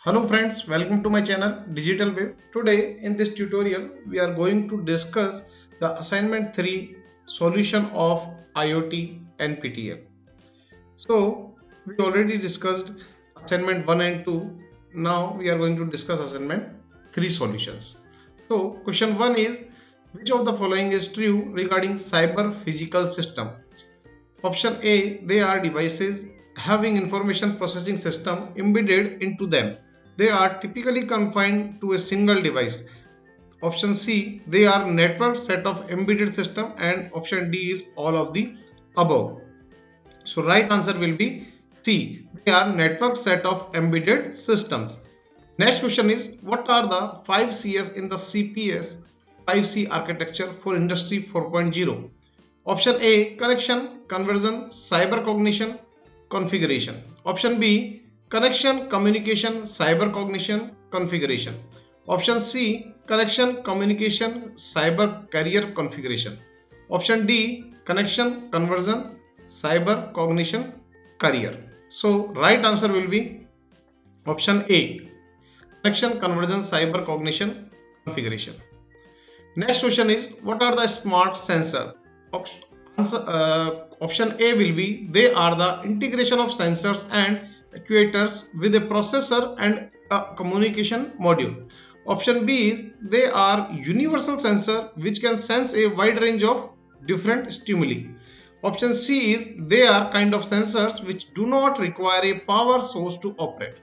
Hello friends, welcome to my channel Digital Wave. Today in this tutorial we are going to discuss the assignment 3 solution of IoT NPTEL. So we already discussed assignment 1 and 2. Now we are going to discuss assignment 3 solutions. So question 1 is, which of the following is true regarding cyber physical system? Option A, they are devices having information processing system embedded into them. They are typically confined to a single device. Option C, they are network set of embedded system, and option D is all of the above. So right answer will be C. They are network set of embedded systems. Next question is, what are the 5 Cs in the CPS 5C architecture for Industry 4.0? Option A, connection, conversion, cyber cognition, configuration. Option B, connection, communication, cyber cognition, configuration. Option C, connection, communication, cyber carrier configuration. Option D, connection, conversion, cyber cognition, carrier. So right answer will be option A, connection, conversion, cyber cognition, configuration. Next question is, what are the smart sensor? Option A will be, they are the integration of sensors and actuators with a processor and a communication module. Option B is, they are universal sensor which can sense a wide range of different stimuli. Option C is, they are kind of sensors which do not require a power source to operate.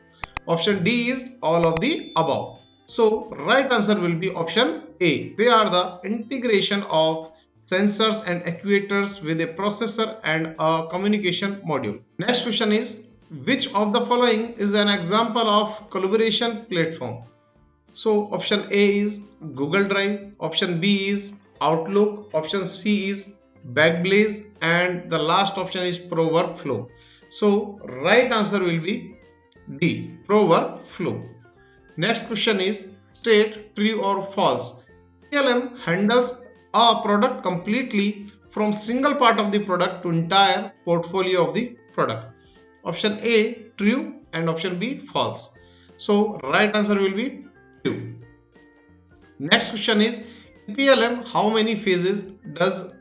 Option D is all of the above. So right answer will be option A. They are the integration of sensors and actuators with a processor and a communication module. Next question is, which of the following is an example of collaboration platform? So option A is Google Drive, option B is Outlook, option C is Backblaze, and the last option is Pro Workflow. So right answer will be D, Pro Workflow. Next question is, state true or false. PLM handles a product completely from single part of the product to entire portfolio of the product. Option A true and option B false. So right answer will be true. Next question is, in PLM how many phases does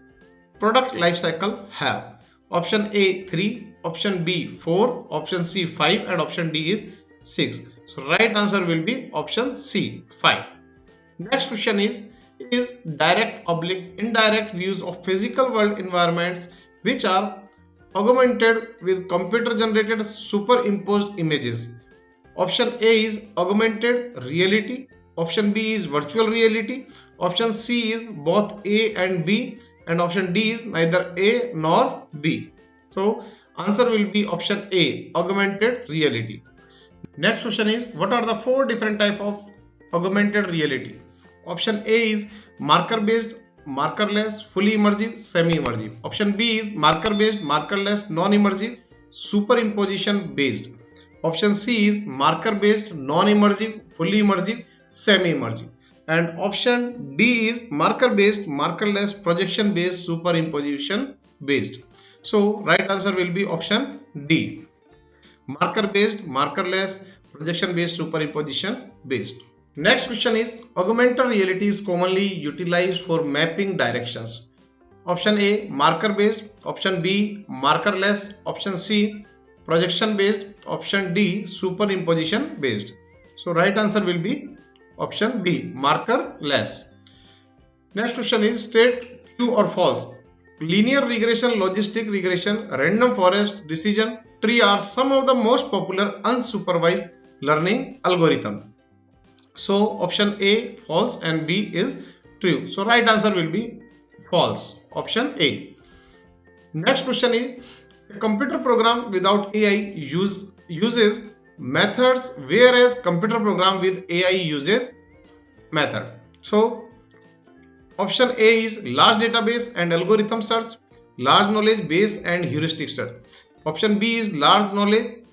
product life cycle have? Option A 3, option B 4, option C 5, and option D is 6. So right answer will be option C 5. Next question is direct oblique indirect views of physical world environments which are augmented with computer generated superimposed images. Option A is augmented reality, option B is virtual reality, option C is both A and B, and option D is neither A nor B. So answer will be option A, augmented reality. Next question is, what are the 4 different type of augmented reality? Option A is marker based, markerless, fully immersive, semi immersive. Option B is marker based, markerless, non immersive, superimposition based. Option C is marker based, non immersive, fully immersive, semi immersive. And option D is marker based, markerless, projection based, superimposition based. So right answer will be option D, marker based, markerless, projection based, superimposition based. Next question is, augmented reality is commonly utilized for mapping directions. Option A marker based, option B markerless, option C projection based, option D superimposition based. So right answer will be option B, markerless. Next question is, state true or false. Linear regression, logistic regression, random forest, decision tree are some of the most popular unsupervised learning algorithm. So option A false and B is true. So right answer will be false, option A. Next question is, a computer program without AI uses methods, whereas computer program with AI uses method. So option A is large database and algorithm search, large knowledge base and heuristic search. Option B is large knowledge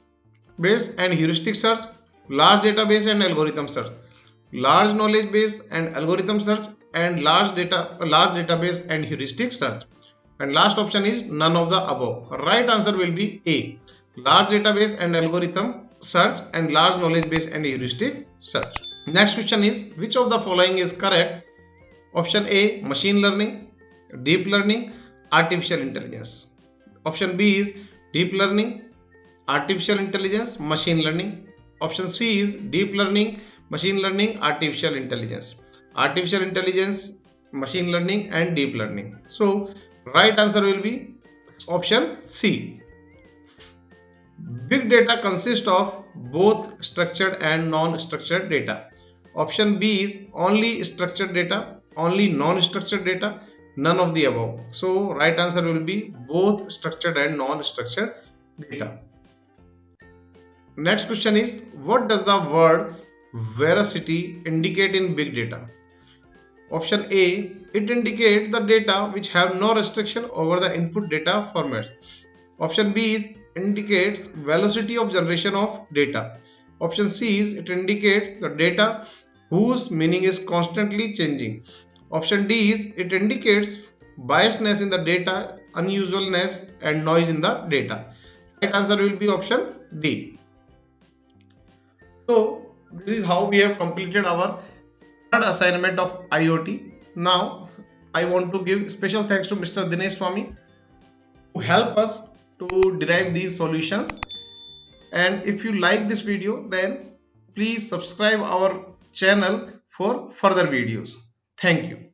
base and heuristic search, large database and algorithm search, large knowledge base and algorithm search, and large database and heuristic search. And last option is none of the above. Right answer will be A, large database and algorithm search and large knowledge base and heuristic search. Next question is, which of the following is correct? Option A, machine learning, deep learning, artificial intelligence. Option B is deep learning, artificial intelligence, machine learning. Option C is deep learning, machine learning, artificial intelligence. Artificial intelligence, machine learning and deep learning. So right answer will be option C. Big data consists of both structured and non-structured data. Option B is only structured data, only non-structured data, none of the above. So right answer will be both structured and non-structured data. Next question is, what does the word veracity indicate in big data? Option A, it indicates the data which have no restriction over the input data format. Option B indicates velocity of generation of data. Option C is it indicates the data whose meaning is constantly changing. Option D is it indicates biasness in the data, unusualness and noise in the data. Right answer will be option D. So this is how we have completed our third assignment of IoT. Now I want to give special thanks to Mr. Dinesh Swami who help us to derive these solutions. And if you like this video, then please subscribe our channel for further videos. Thank you.